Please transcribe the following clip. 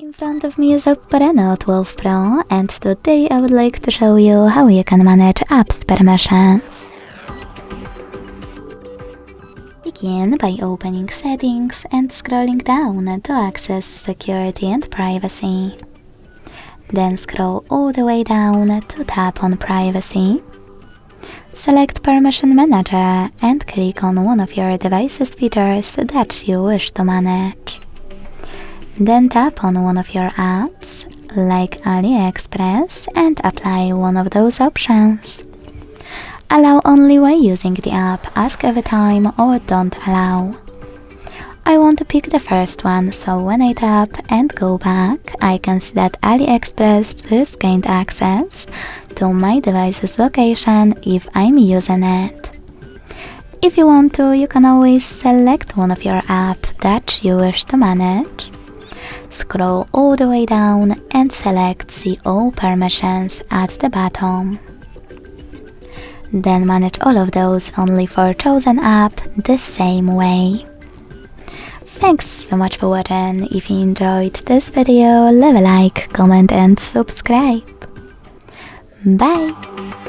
In front of me is OPPO Reno11 Pro, and today I would like to show you how you can manage apps permissions. Begin by opening Settings and scrolling down to access Security and Privacy. Then scroll all the way down to tap on Privacy. Select Permission Manager and click on one of your device's features that you wish to manage. Then tap on one of your apps, like AliExpress, and apply one of those options. Allow only while using the app, ask every time, or don't allow. I want to pick the first one, so when I tap and go back, I can see that AliExpress just gained access to my device's location if I'm using it. If you want to, you can always select one of your apps that you wish to manage. Scroll all the way down and select See All Permissions at the bottom. Then manage all of those only for chosen app the same way. Thanks so much for watching. If you enjoyed this video, leave a like, comment and subscribe. Bye!